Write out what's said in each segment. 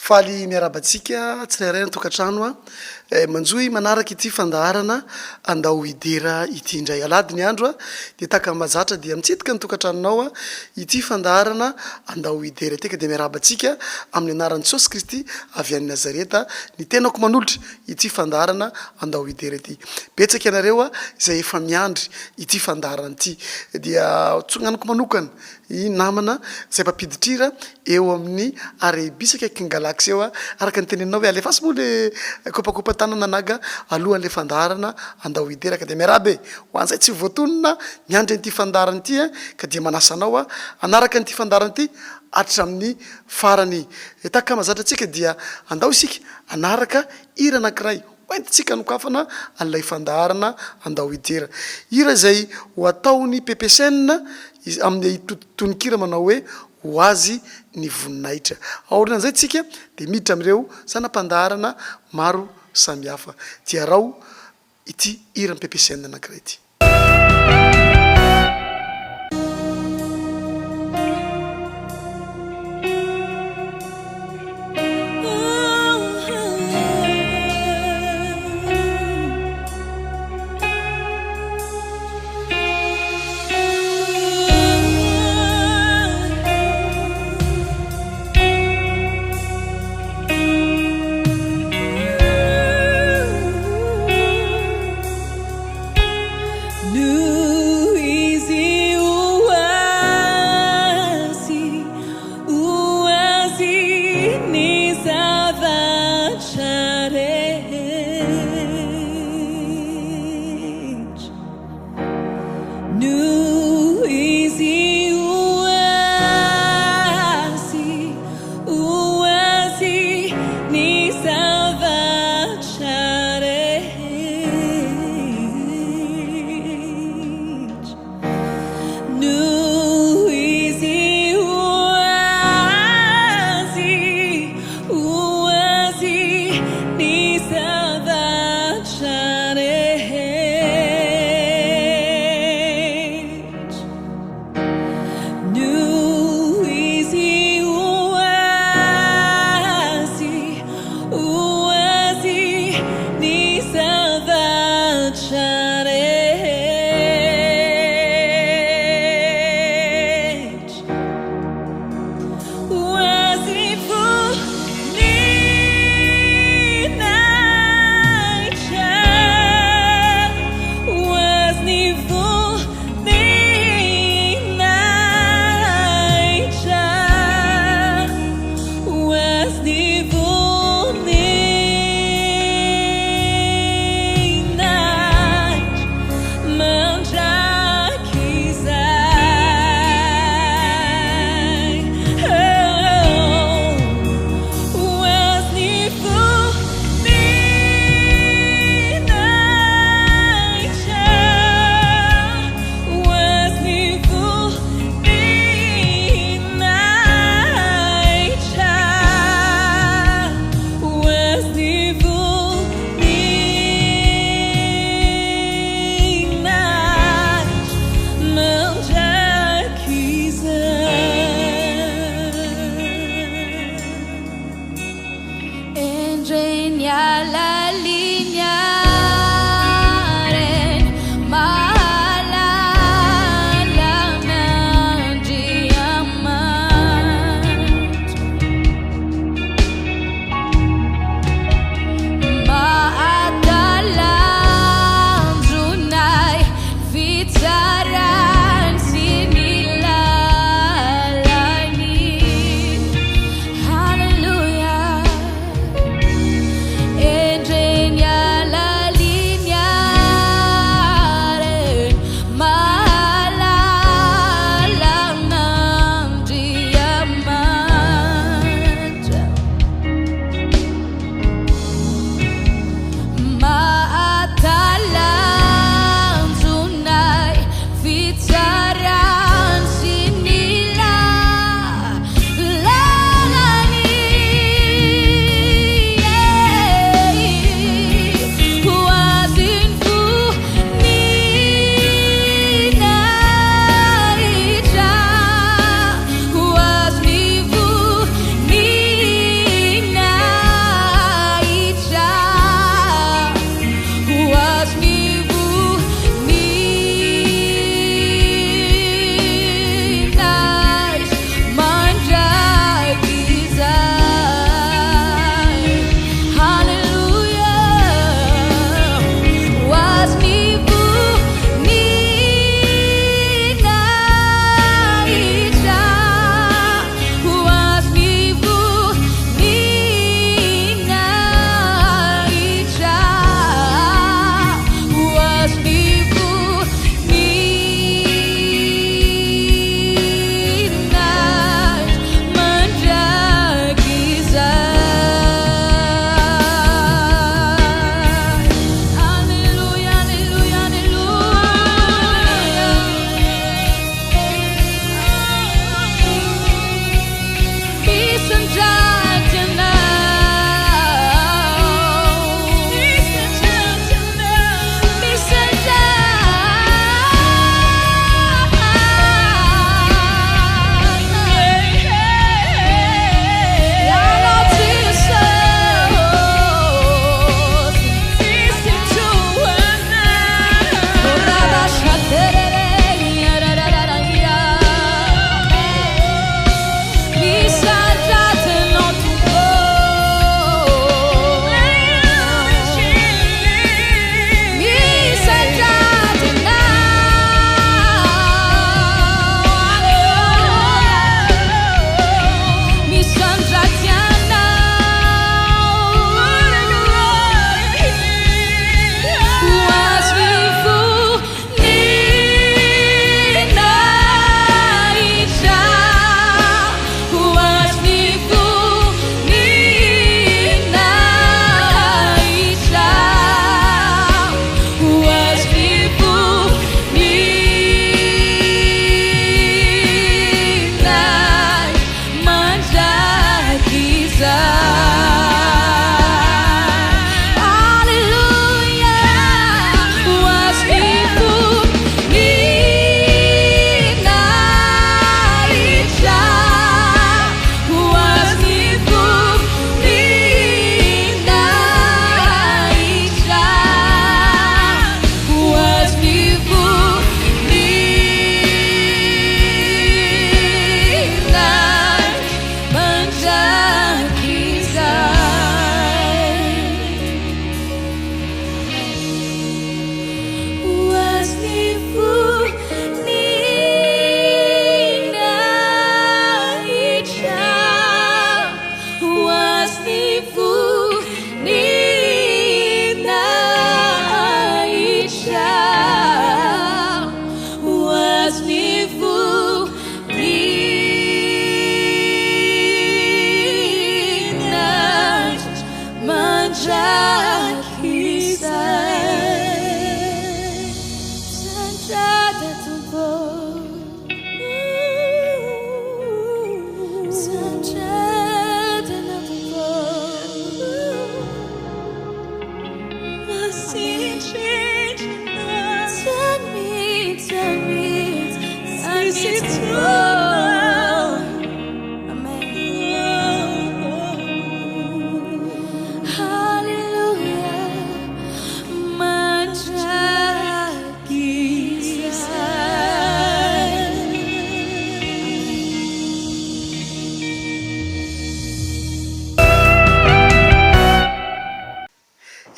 faly miarabatsika tsirairay ny tokantrano a manjoy manaraka ity fandaharana andao idera ity indray alady ny andro a de taka mazatra dia mitsitika ny tokantranonao a ity fandaharana andao idera ity ka de miarabatsika amin'ny anaran'i Jesosy Kristy avy any Nazareta ny tenako manolotra ity fandaharana andao idera ity betsaka ianareo a izay efa miandry ity fandaharana ity dia tsognanako manokana I namana zay papiditrira eo amin'ny arebisaka king galaxy eo araka ny teneninao hoe alefasy moa le kopakopa tanana naga alohan'le fandaharana andao idera ka de miarabe ho an'izay tsy voatonona miandry an'ity fandaharana ity ka dia manasanao anaraka an'ity fandaharana ity hatramin'ny farany taka mazatra antsika dia andao isika anaraka hira anankiray hoentitsika nokafana an'ilay fandaharana andao idera hira zay ho ataony PPCN amin'ny tononkira manao hoe ho azy ny voninahitra aorinan'izay tsika de miditra amireo sanam-pandaharana maro samihafa dia rao ity hira ny PPCN anankiray ity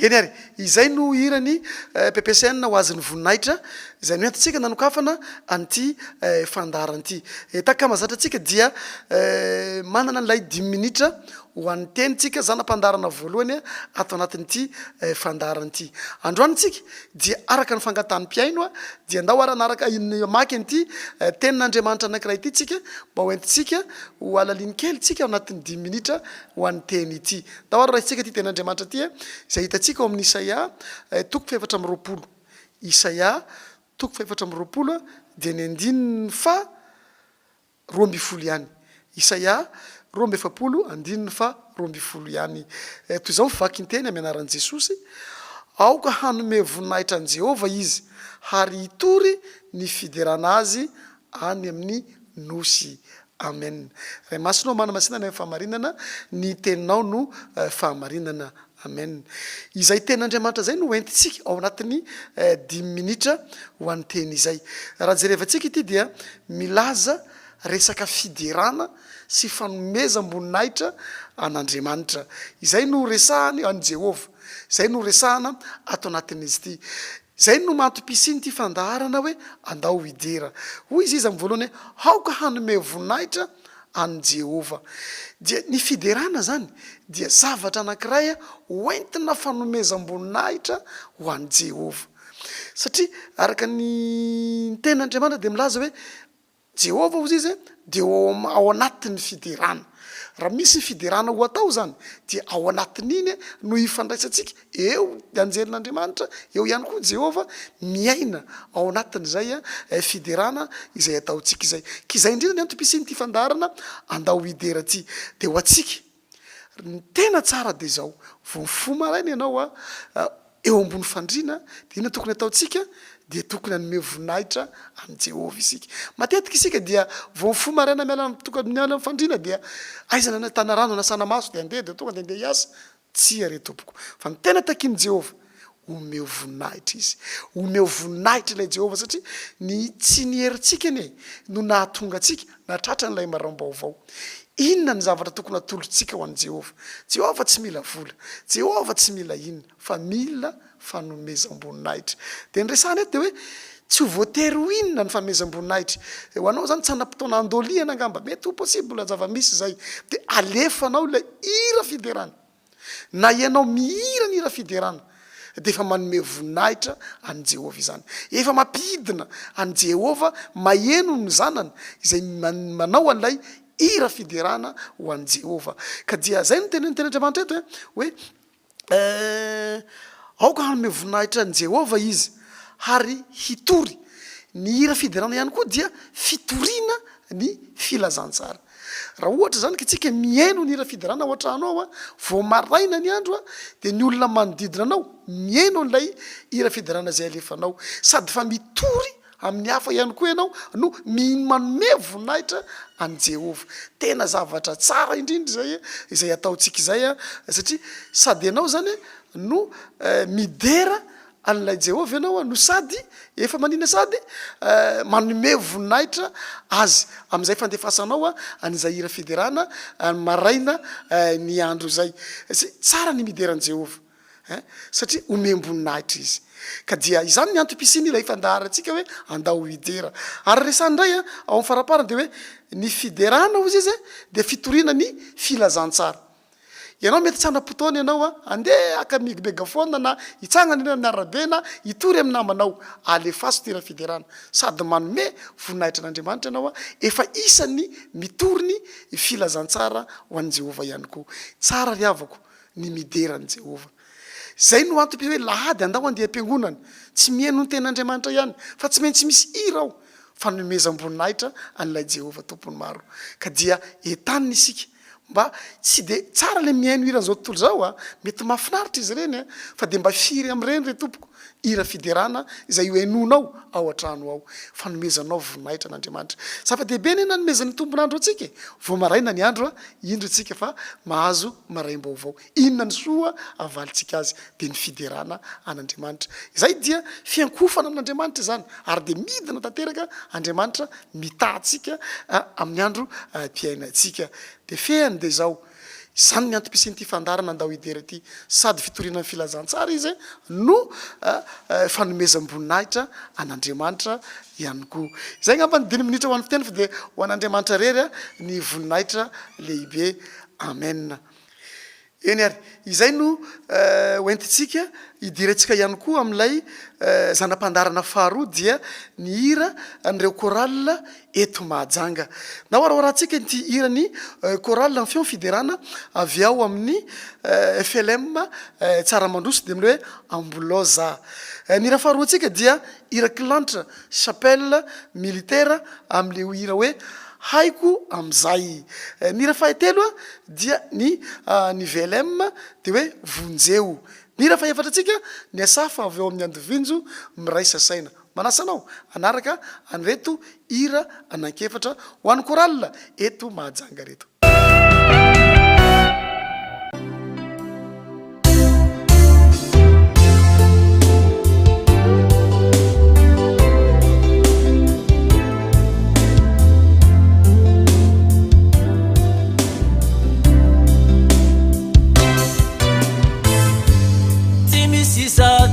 eny ary izay no irany PPCN ho azyny voninahitra izay no entintsika nanokafana an'ity fandaran'ity takamazatra antsika dia manana an'ilay 10 minitra ho an'ny tenitsika zanam-pandarana voalohany ato anatin'ity fandaran'ity androanitsika dia araka ny fangataham-piaino dia andao aranaraka maky an'ity tenin'Andriamanitra anankiray ity tsika mba ho entintsika ho alaliny kely tsika anatin'ny 10 minitra ho an'ny teny ity ndao ara raitsika ty tenin'Andriamanitra ty izay hitantsika ao amin'ny Isaia toko 720 Isaia toko 720 dia ny andininy fa 12 ihany Isaia 2:12 ihany toy izao mivaky ny teny amin'ny anaran'i Jesosy aoka hanome voninahitra an' Jehova izy ary hitory ny fiderana azy any amin'ny nosy amen ray masinao manamasina ny fahamarinana ny teninao no fahamarinana amen izay tenin'Andriamanitra zay no entintsika ao anatin'ny 10 minitra ho an'ny teny izay raha jerevantsika ity dia milaza resaka fiderana sy fanomezam-boninahitra an'Andriamanitra izay no resahany an' Jehova izay no resahana ato anatin'izy ity zay no mampipisiny ty fandaharana hoe andao hidera hoy izy amin'ny voalohany aoka hanome voninahitra an' Jehova dia ny fiderana zany dia zavatra anankiray hoentina fanomezam-boninahitra ho an'i Jehova satria araka ny tenin'Andriamanitra dia milaza hoe Jehova hozy izy dia ao anatin'ny fiderana raha misy fiderana ho atao zany dia ao anatin'iny no ifandraisantsika eo anjelin'Andriamanitra eo ihany koa Jehova miaina ao anatin'izay fiderana izay ataontsika izay kizay indrindra ny antom-pisiny ty fandarana andao hidera ty dia ho atsika ny tena tsara dia zao vo mifo maraina ianao eo ambony fandriana dia ina tokony ataontsika dia tokony hanome voninahitra an' Jehova isika matetika isika dia vo mifo maraina miala miala fandriana dia aizana tana rano nasana maso dia andeha dia tonga dia andeha hiasa tsy are tompoko fa ny tena takiany Jehova omeo voninahitra izy omeo voninahitra ilay Jehova satria ny tsy ny herintsika anie no nahatonga antsika natratra n'ilay maram-baovao inona ny zavatra tokony atolotsika ho an'i Jehova Jehova tsy mila vola Jehova tsy mila inona fa mila fanomezam-boninahitra dia ny resahana eto dia hoe tsy ho voatery ho inona ny fanomezam-boninahitra ho anao zany tsy hanam-potoana andoliana angamba mety ho possible zava-misy zay dia alefanao ilay hira fiderana na ianao mihira ny hira fiderana dia efa manome voninahitra an' Jehova izany efa mampidina an' Jehova maheno ny zanany izay manao an'ilay hira fiderana ho an'i Jehova ka dia zay no tenin'Andriamanitra eto hoe aoka hanome voninahitra an' Jehova izy ary hitory ny hira fiderana ihany koa dia fitoriana ny filazantsara raha ohatra zany kitsika mihaino ny hira fiderana ao an-trano ao vo maraina ny andro dia ny olona manodidina anao mihaino an'ilay hira fiderana zay alefanao sady fa mitory amin'ny hafa ihany koa ianao no manome voninahitra an' Jehova tena zavatra tsara indrindra zay izay ataontsika izay satria sady ianao zany no midera an'ilay Jehova ianao no sady efa manina sady manome voninahitra azy amin'izay fandefasanao an'izay hira fiderana maraina ny andro zay tsara ny midera an' Jehova satria omem-boninahitra izy ka dia izany ny antom-pisiny ilay fandaharantsika hoe andao hidera ary resandray ao amin'ny faraparana dia hoe ny fiderana ozy izy dia fitoriana ny filazantsara ianao mety tsy hanam-potoana ianao andeha aka migibegafona na hitsangana eny amin'ny arabe na hitory amin'ny namanao alefaso tira fiderana sady manome voninahitra an'Andriamanitra ianao efa isany mitory ny filazantsara ho an'i Jehova ihany koa tsara ry havako ny miderany Jehova. Zay no antony hoe lahady andao andeha am-piangonana tsy mihaino ny ten'Andriamanitra ihany fa tsy maintsy misy hira ao fanomeza amboninahitra an'ilay Jehova tompony maro ka dia entanina isika mba tsy de tsara le mihaino hira zao tontolo zao mety mahafinaritra izy ireny fa de mba firy am'ireny re tompoko hira fiderana izay hoenonao ao an-trano ao fanomezanao voninahitra an'Andriamanitra. Zava-dehibe ny nanomezan'ny tompon'andro atsika vao maraina ny andro indro atsika fa mahazo maraim-baovao inona ny soa avalitsika azy de ny fiderana an'Andriamanitra. Izay dia fiankofana amin'Andriamanitra zany ary de midina tanteraka Andriamanitra mitahtsika amin'ny andro mpiainantsika de fehany de zao zany ny antym-pisen'ity fandarana andao idera ty sady fitoriana ny filazantsara izy no fanomezam-boninahitra an'Andriamanitra ihany koa. Zay ngamba ny 2 minitra ho an'ny fiteny fa de ho an'Andriamanitra rery ny voninahitra lehibe. Amen. Eny ary izay no hoentitsika idirantsika ihany koa amin'ilay zanam-pandarana faharoa dia ny hira an'ireo chorale eto Mahajanga. Na oraorantsika ny hirany chorale ny fion fiderana avy ao amin'ny FLM Tsaramandroso de amin'ilay hoe Ambuloza. Ny hira faharoa antsika dia hira kilanitra chapelle militaire amin'le hira hoe haiko amizay. Ny hira fahatelo dia ny VLM de hoe vonjeo. Ny hira fahaefatra atsika ny asafa avy ao amin'ny andovinjo miraisa saina. Manasanao anaraka anreto hira anankefatra ho an'ny chorale eto Mahajanga reto.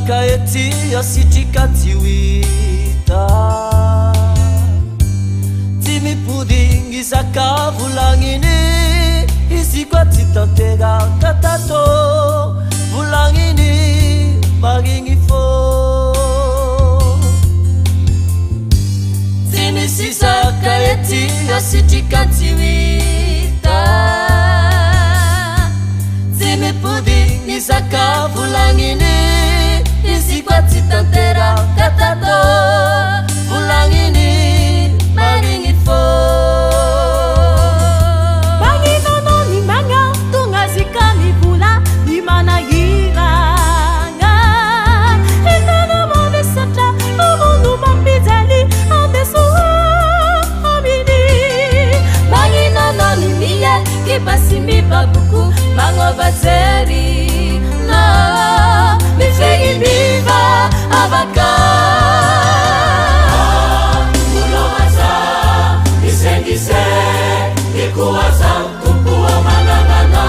Kaetia sitrika tiwita Timi puding isaka vulangini Isikwa titantega katato Vulangini magingi fo Timi sisa kaetia sitrika tiwita Timi puding isaka vulangini Isikwa titantera katato Vulangini maringi fo Banginono ni manga tunga zikami vula Ni mana giranga Inono mo besata Umundu mambizali Ambesu amini Banginono ni miye Kibasi mibabuku Mango bazeri Na Mifegi viva abaka Ulomaza Isengise Ikuwaza Kukuwa manangana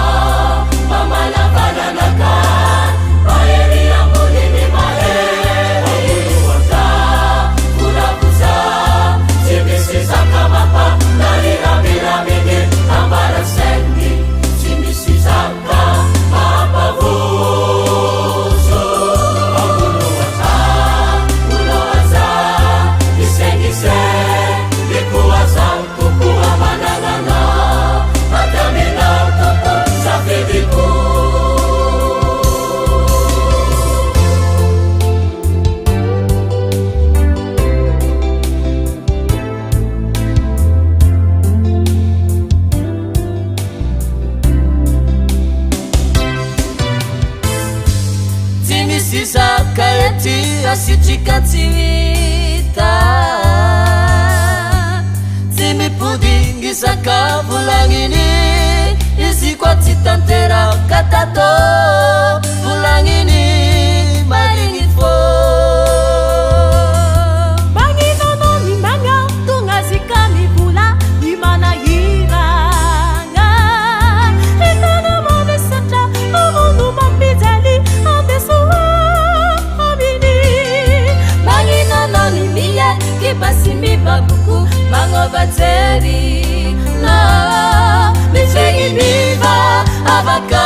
Mamala bananaka Baeri ambulini mahe Uluwata Ulabuza Simisiza kamapa Nalira miramini Ambara sendi Simisiza kamapa Sitrika tiwita Timi puding isaka vulangini Isikwa titantera katato Vulangini maringi fo Banginono ni manga tunga zikami vula Imana hiranga Inono mo besata Umundu mambizali Ambesu Kibasi mibabuku Mango bateri Na Mifegi viva abaka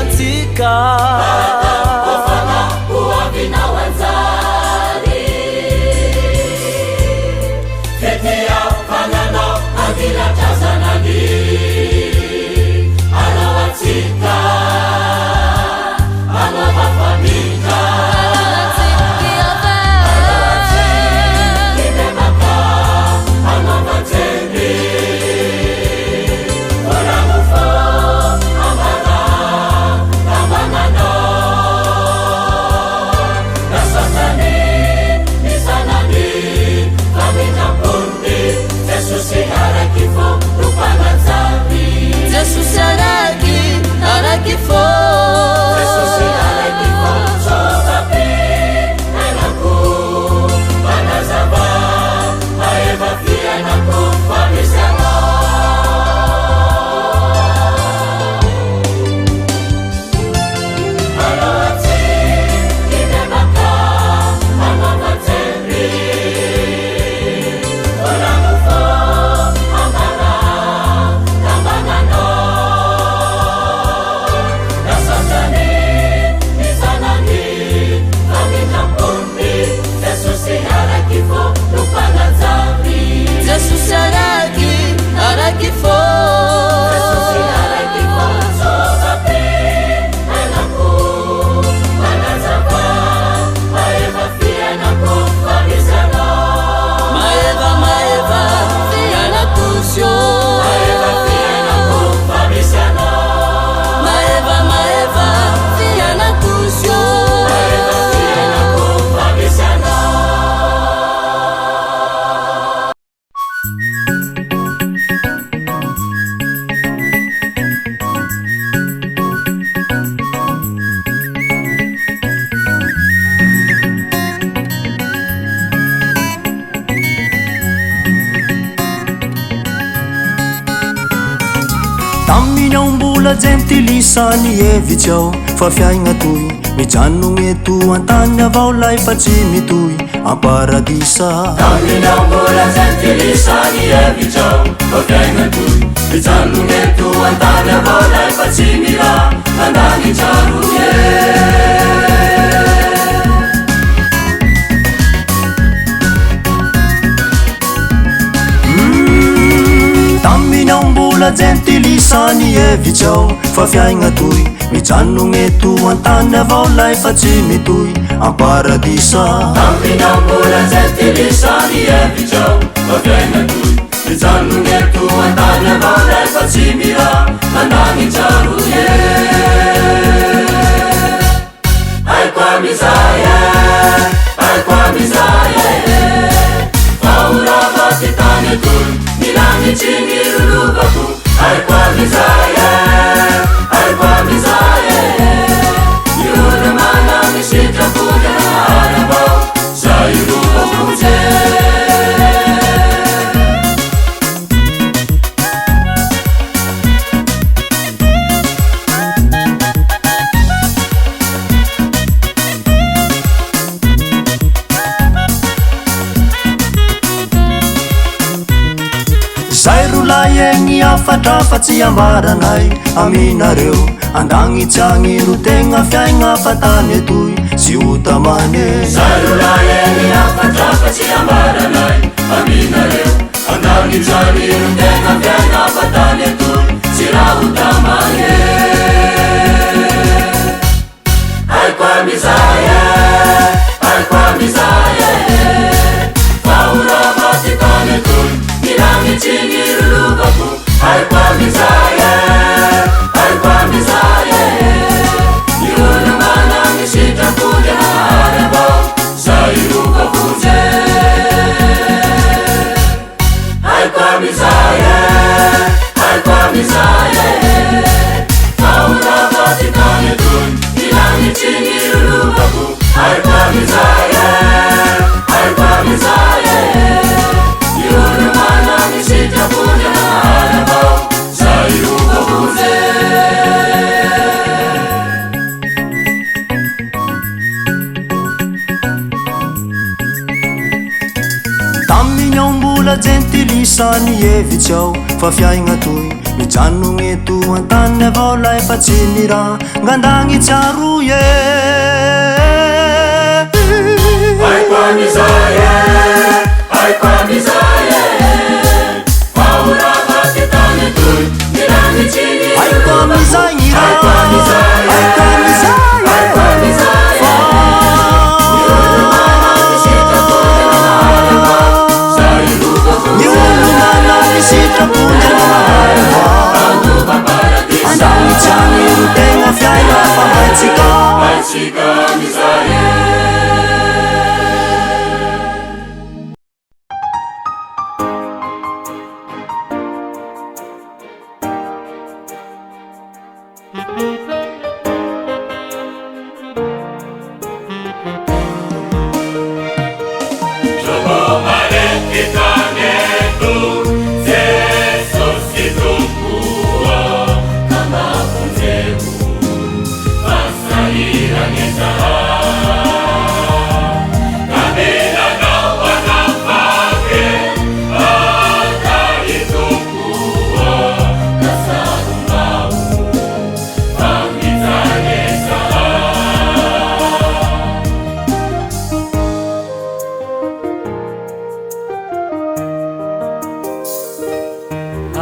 antsika kofana uavinao anjary fetia fananao andilatrazanany anao antsika anova familja Gentilisany evitrao fa fiaigna toy mijanogny eto an-tany avao lay fa tsy mitoy am-paradisa taminao mbola gentilisany evitrao fa fiaigna toy mijanogny eto an-tany avao lay fa tsy mira andagnitraroe taminao mbola gentilisany evitrao fa fiaigna toy mijanogny eto an-tany avao lay fa tsy mitoy am-paradisa taminao mbola gentilisany evitrao fa fiaigna toy mijanogny eto an-tany avao lay fa tsy mira andagnitraroe aiko amizaye aiko amizaye faorava ty tany etoy milagnitsiny rolovako aiko amizaye aiko amizaye iolo mana misitrapony anarabao zay rovakoje zay rolay egny afatra fa tsy ambaragnay aminareo andagnitsagny ro tegna fiaigna fa tany etoy sy otamane zay rolay egny afatra fa tsy ambaragnay aminareo andagnitsagny ro tegna fiaigna fa tany etoy sy raha otamane aiko amizaye aiko amizaye faorava ty tany etoy milagnitsiny rolovako aiko amizaye aiko amizaye iolo mana misitrapony anarabao zay rovakoje aiko amizaye aiko amizaye faorava ty tany etoy milagnitsiny rolovako aiko amizaye aiko amizaye iolo mana misitrapony anarabao zay rovakoje taminao mbola gentilisany evitrao fa fiaigna toy mijanogny eto an-tany avao lay fa tsy miraha ngandagny tsiaro e haiko amizay e haiko amizay e faorava ty tany etoy miragny tsy ny haiko amizay ny raha haiko amizay e haiko amizay haiko amizay e ny olo manany sitrapony zay rokako ny olo manany sitrapony anova paradisa andagny tsiagny ro tegna fiaina fa haitsika haitsika amizay e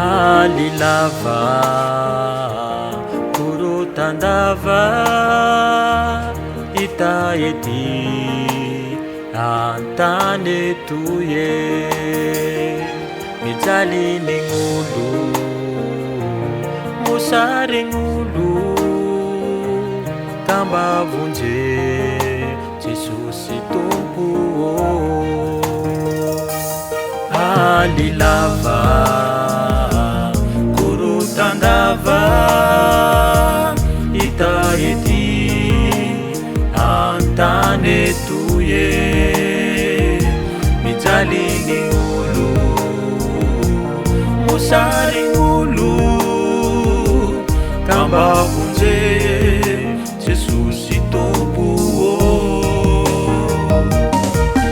alilava kurutandava ita ety antany etoye mijaly ny gn'olo mosary gn'olo kamba vonje Jesosy tompo alilava kurutandava ita ety antany etoye mijaly ny olo mosary gn'olo kamba vonje Jesosy tompo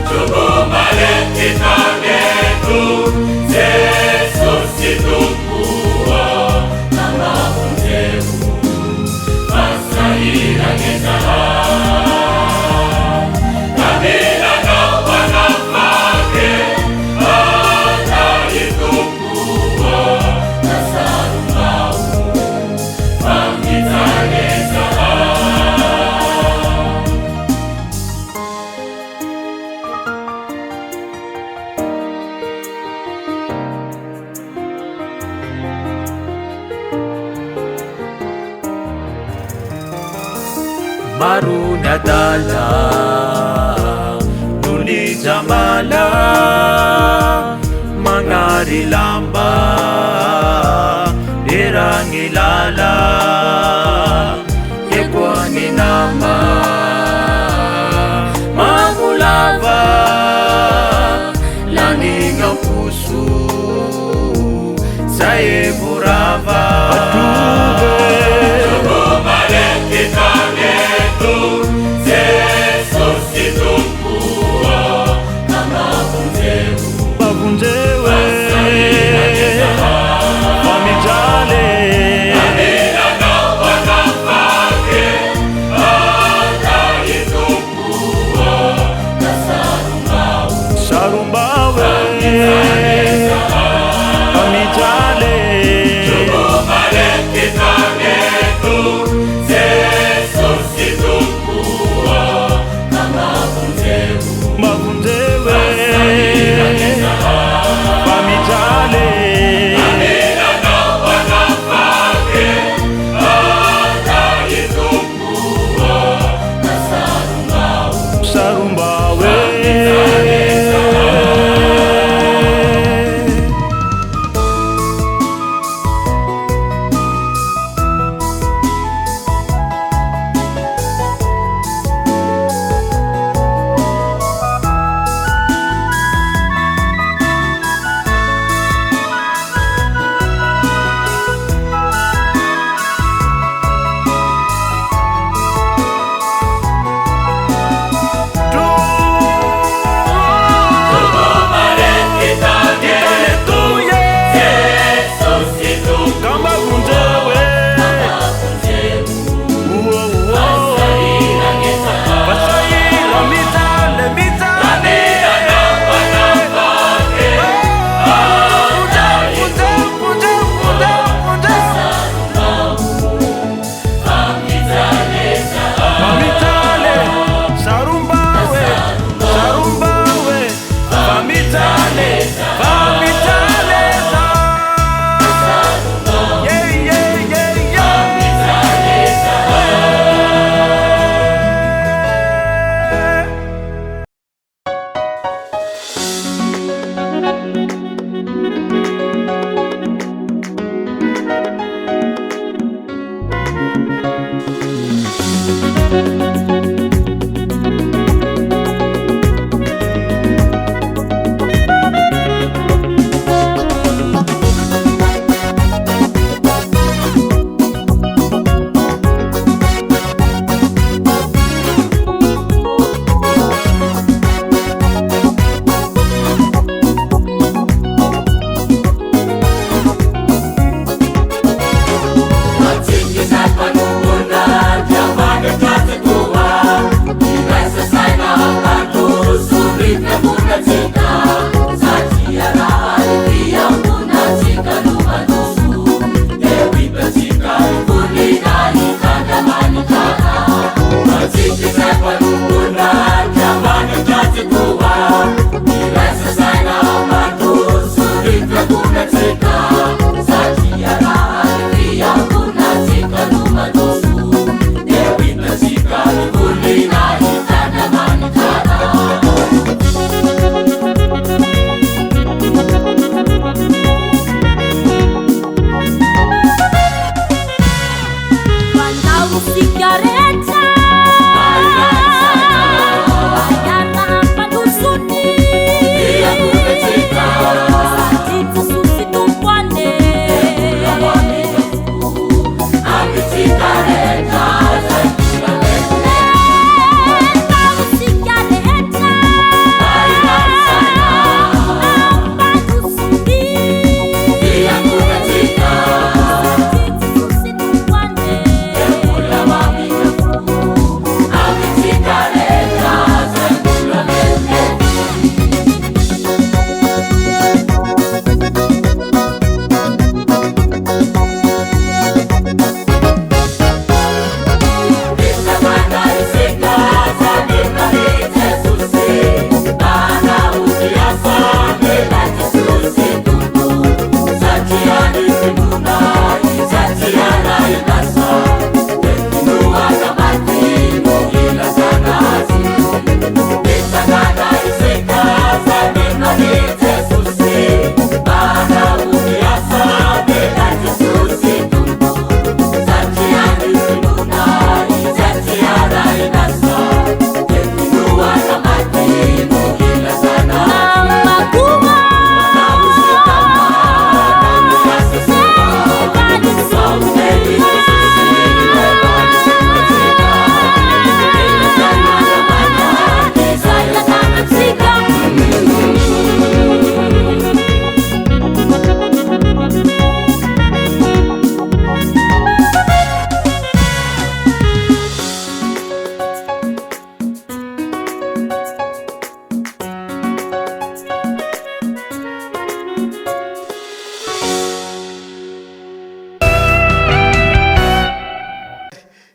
jogo malety tany eto Jesosy tompo kamba vonjeo masahiragny kamelanao anafake atay tompo nasarongao mangitsane maro ny adala no ny jamala magnary lamba eragny lala ekoany nama mamolava lanigna poso zay morava Mamijale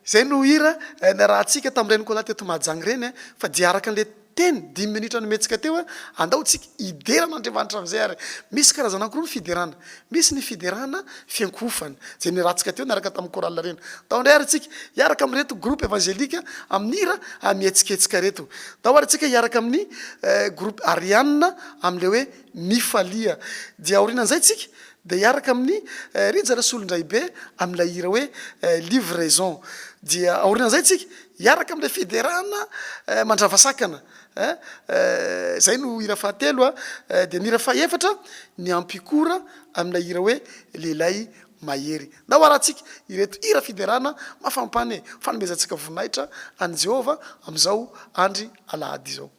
zay no hira ny raha tsika tam'ireny koa lahy teto mahajany reny fa dia araka an'le teny 10 minitra nometsika teo andao tsika iderana andriamanitra am'izay ary misy karazana ankiroa ny fiderana misy ny fiderana fiankofana zay ny ratsika teo niaraka tamin'ny korala reny tao ndray ary tsika iaraka amin'reto groupe évangélika amin'ny hira mihetsiketsika reto tao ary tsika iaraka amin'ny groupe Ariane amin'le hoe mifalia dia aorianan'izay tsika de iaraka amin'ny rinjara solondraibe am'la hira hoe livraison dia aorian'izay tsika iaraka amin'le fiderana mandravasakana zay no hira fahatelo de ny hira fahaefatra ny ampikora amina hira hoe lehilahy mahery ndao aratsika ireto hira fiderana mafampane fanomezantsika voninahitra any Jehova am'izao andry alahady izao.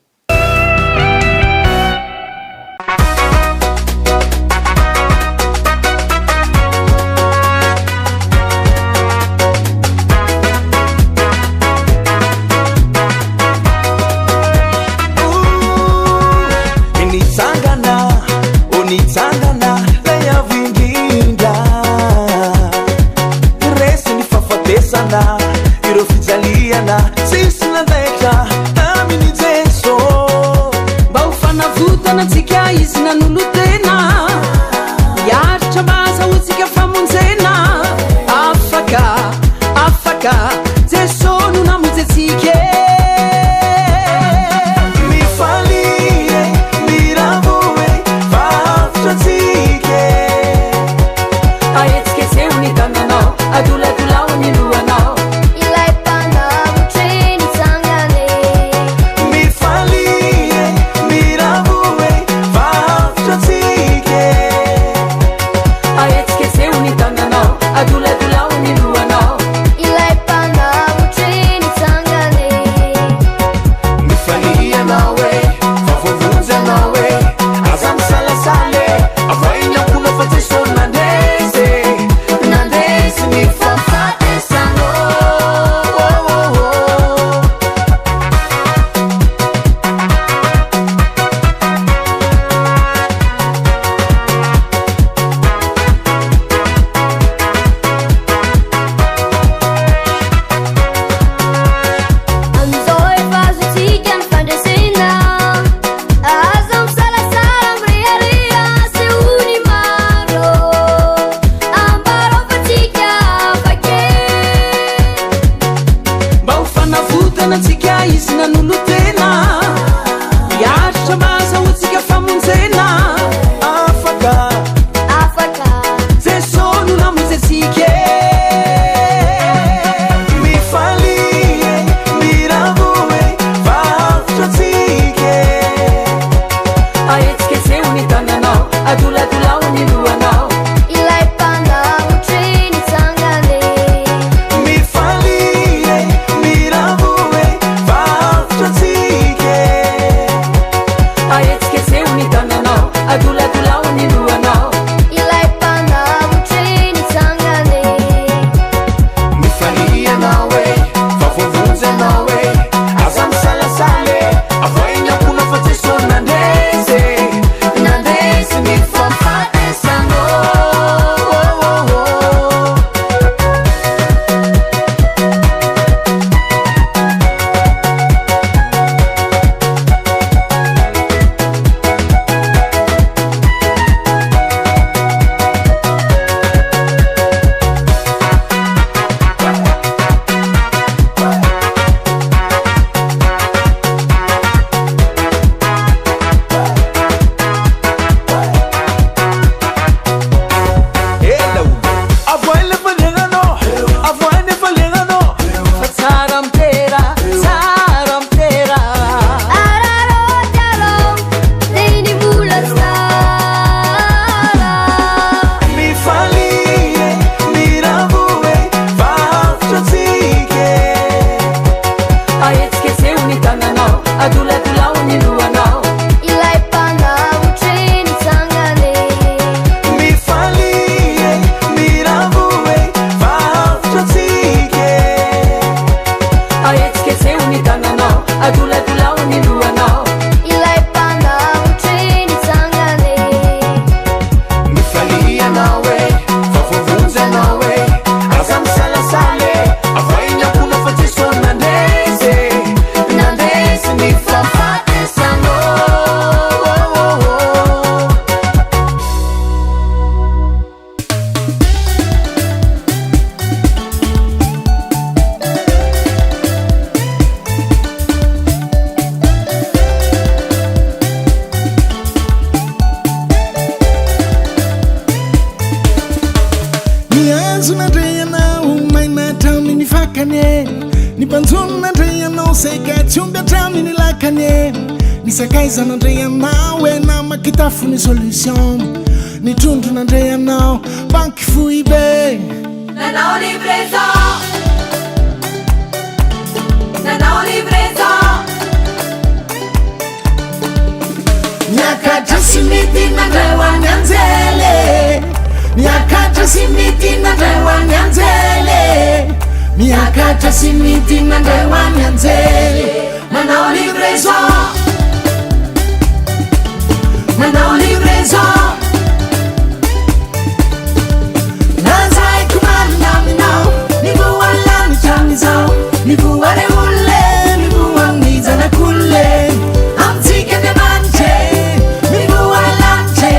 Nitsangana laya vindinga resi ni fafatesana iro fijaliana sisi na deka nami ni Jesu baufana vuta na tsika izy na nulutena yarcha baza utsika famunzena afaka Jesu nuna muzetsike Ilai pana Ni banzun nandrianao seka tsyomby atrami ny lakanye Ni sakaiza nandrianao e namakitafo ny solution Ni trondro nandrianao banky foy be Nanao livraison Nanao livraison Miakatra simity nandray hoany anjely Miakatra simity nandray hoany anjely Miakatra simity nandray hoany anjely Manao livraison Manao livraison Nazaiko marina aminao Nivoa lanitra amizao Nivoa re olle Nivoa amin'ny zanak'olle Amintsika Andriamanitra Nivoa lanitra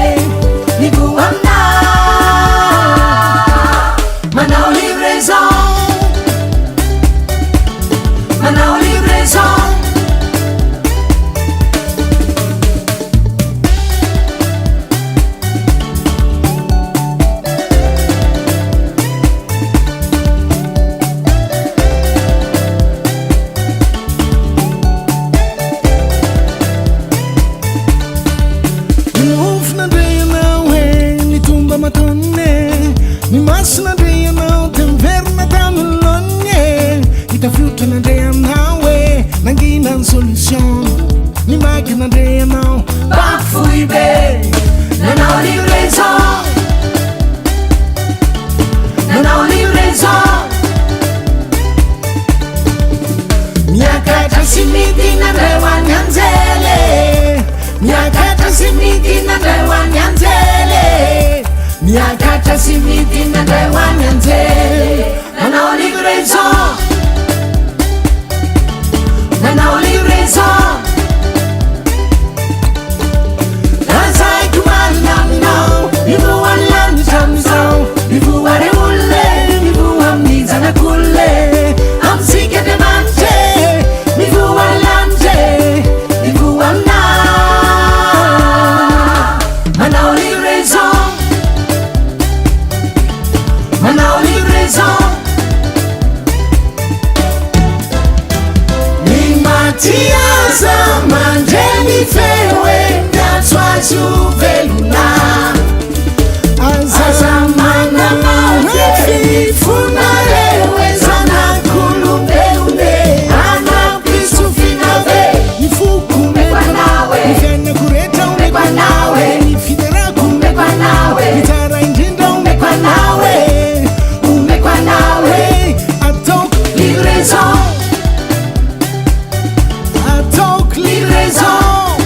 Nivoa amina Manao livraison Manao livraison Ni nandrianao e Ni tomba matone Ni maso nandrianao Temverina tanologne Hitafiotra nandrianao e Nangina ny solution Ni maky nandrianao Banky foy be Nanao livraison Nanao livraison Miakatra simity nandray hoany anjely Miakatra simity nandray hoany anjely Miakatra simity nandray hoany anjely Nanao livraison Nanao livraison Nazaiko marina aminao Nivoa lanitra amizao Nivoa re olle Nivoa amin'ny zanak'olle Amintsika Andriamanitra Nivoa lanitra Nivoa amina Manao livraison Manao livraison Ny matiaza mandreny feo e Miatso azo velona Aza manamafy fonareo e zanak'olombelone Anam-pisofina ve Ny foko Mekwanao e Ny fiainako rehetra Mekwanao e Ny fiderako Mekwanao e Ny tsara indrindra Mekwanao e Mekwanao e Ataoko Livraison Ataoko Livraison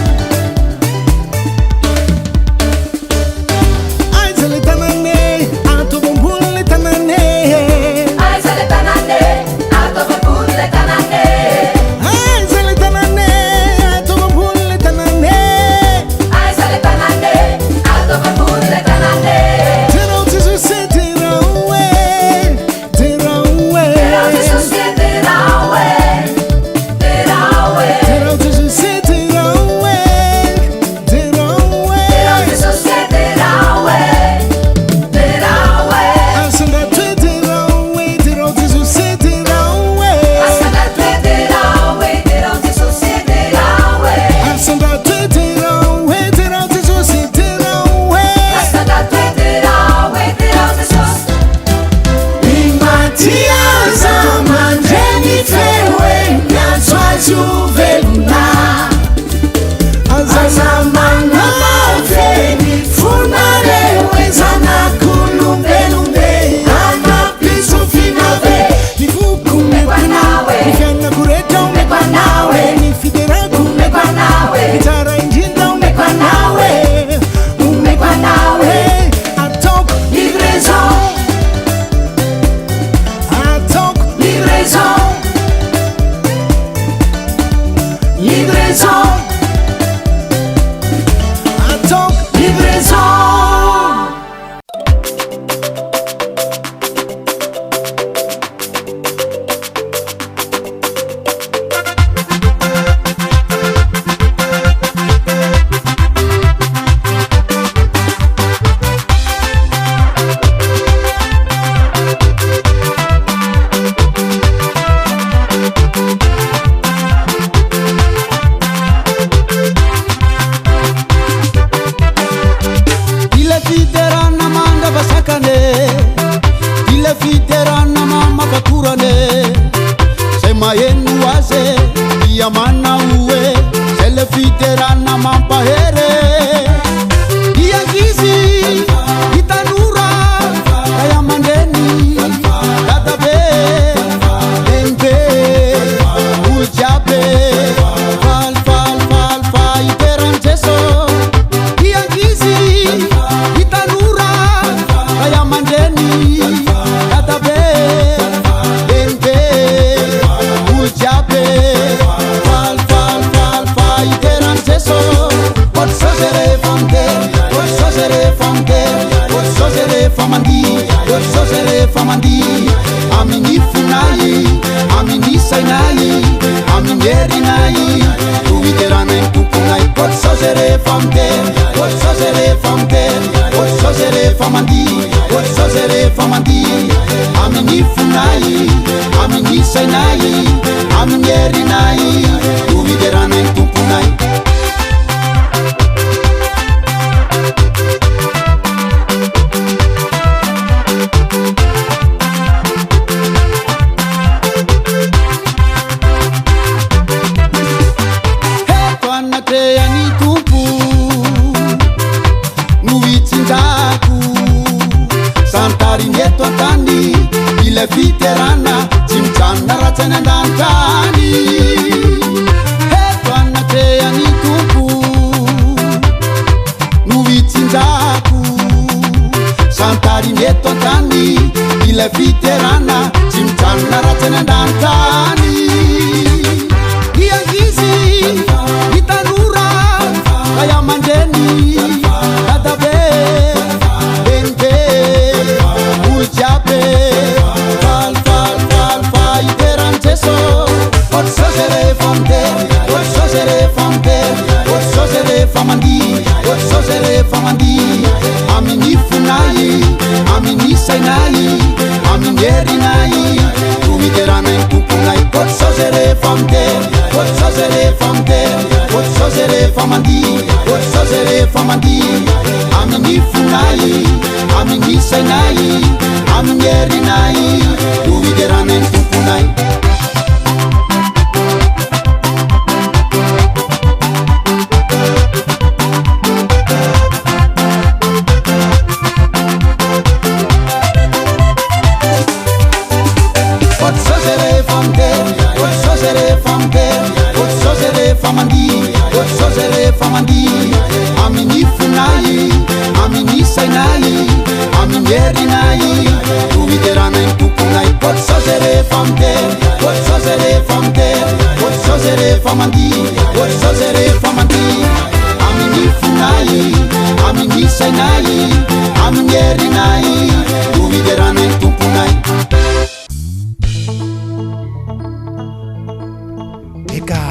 maheno aze dia manaoe zay le fiterana mampahere iankizy hitanora ray amandreny dadabe lenibe olo jiabe falifalifalifa iteran jeso iankizy hitanora ray amandreny dadabe lenibe olo jiabe falifalifalifa iteran jeso otsozere famde otsozere famde otsozere famandi otsozere famandi amini funai amini sainai amini erinai tuiterana impupunai otsozere famde otsozere famde otsozere famandi otsozere famandi amini funai amini sainai amini erinai tuiterana impupunai Santarinetto antani ile fiterana chimchana ratsana ndantani heto anateani tupu nuvitsinjaku Santarinetto antani ile fiterana chimchana ratsana ndantani iankizy hitanora kaya mandreny dadabe lenibe olo jiabe falifalifalifa iteran jeso otsozere famde otsozere famde otsozere famandi otsozere famandi amini funai amini sainai amini erinai tuiterana impupunai otsozere famde otsozere famde otsozere famandi otsozere famandi amini funai amini sainai amini erinai tuiterana impupunai otsozere famde otsozere famde otsozere famandi otsozere famandi amini funai amini sainai amini erinai tuiterana impupunai otsozere famde otsozere famde otsozere famandi otsozere famandi amini funai amini sainai amini erinai tuiterana impupunai eka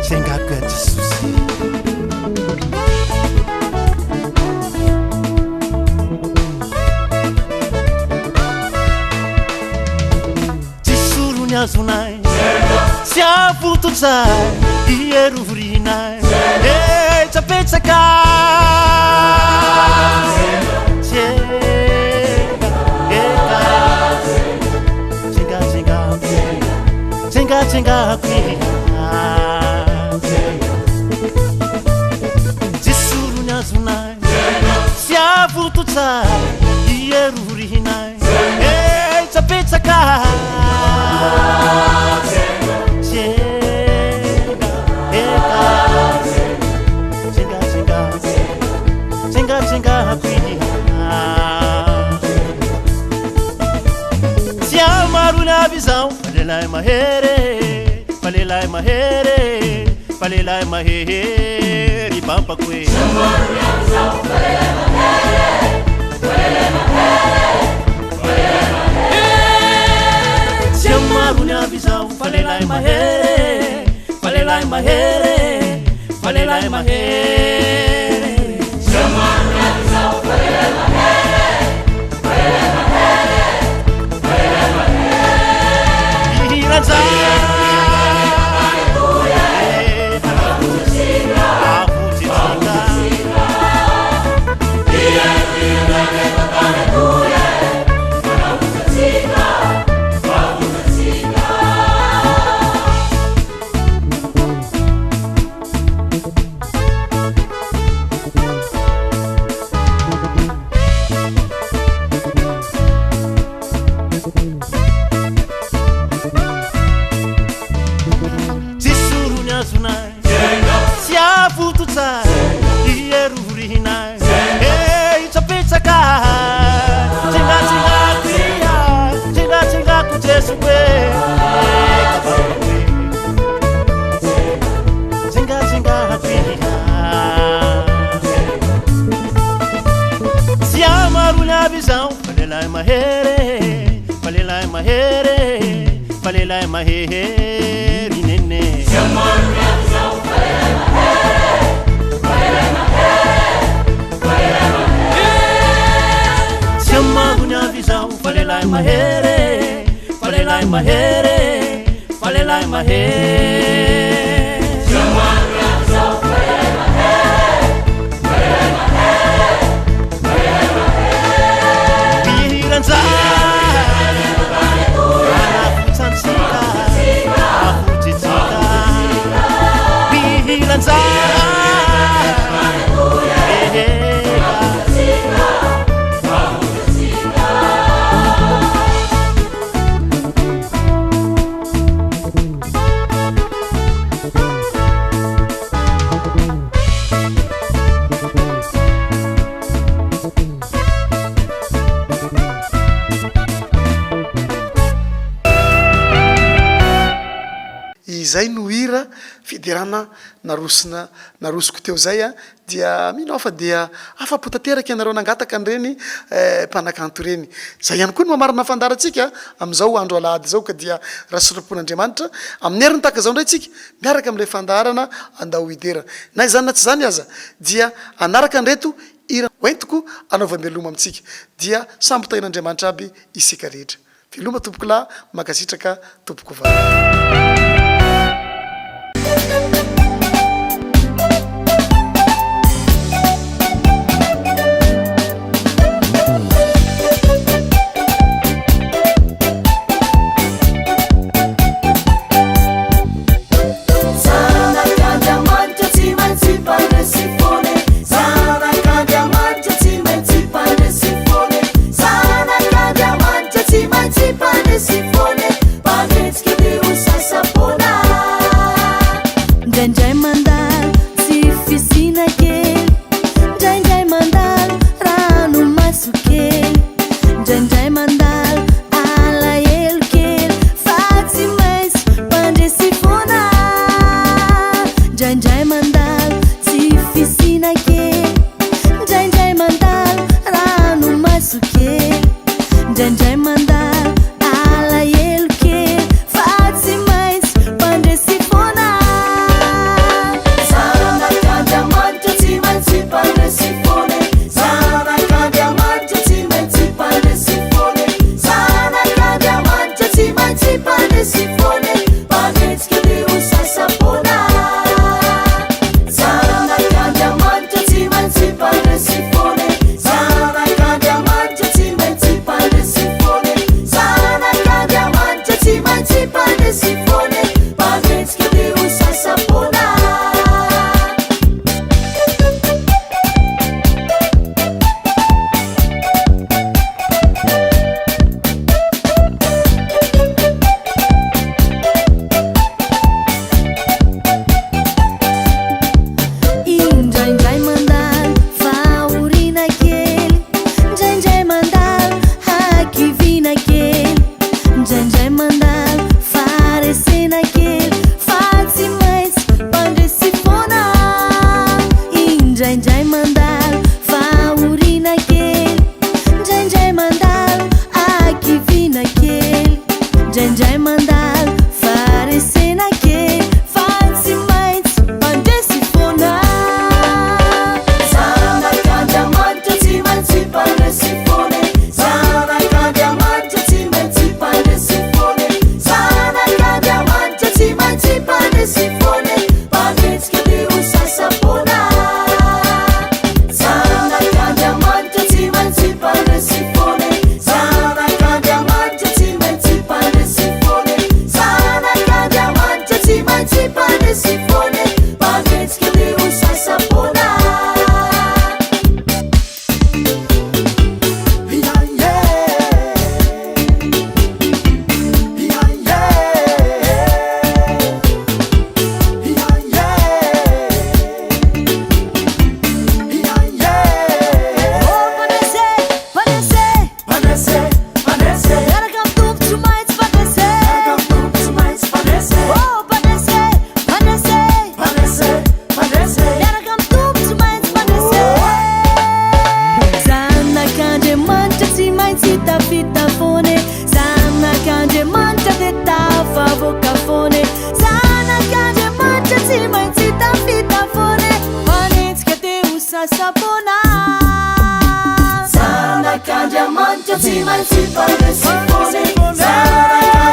zengako ya Jesosy jisorony azonay sy avototsay ierovorinay etsapetsaka jisorony azonay sy avototsay ierovorinay etsapetsaka se amarony avizao falelay mahere falelay mahere falelay mahery pampakoe se amarony avizao falelay mahere falelay mahere falelay mahere se amarony avizao falelay mahere falelay mahere iranza Thank you. mahere falelay mahere falelay mahery nene Siamagony avy zao falelay mahere falelay mahere falelay mahere izay no hira fidirana narosiko teo zay a dia minao fa dia afapo tanteraky ianareo nangataka an'ireny mpanakanto reny zay ihany koa no mamarina fandaratsika am'izao andro alady zao ka dia raha soropon'andriamanitra amin'ny heriny taka zao ndray tsika miaraka am'le fandarana andao idera na izany na tsy zany aza dia anaraka anreto ira oentiko anaovameloma amitsika dia samby tain'andriamanitra aby isika rehetra veloma tompoko lahy makasitraka tompoko vava favoaka fone zanak'andriamanitra tsy maintsy tafita fone manetsika teo sasapona zanak'andriamanitra tsy maintsy faresy fone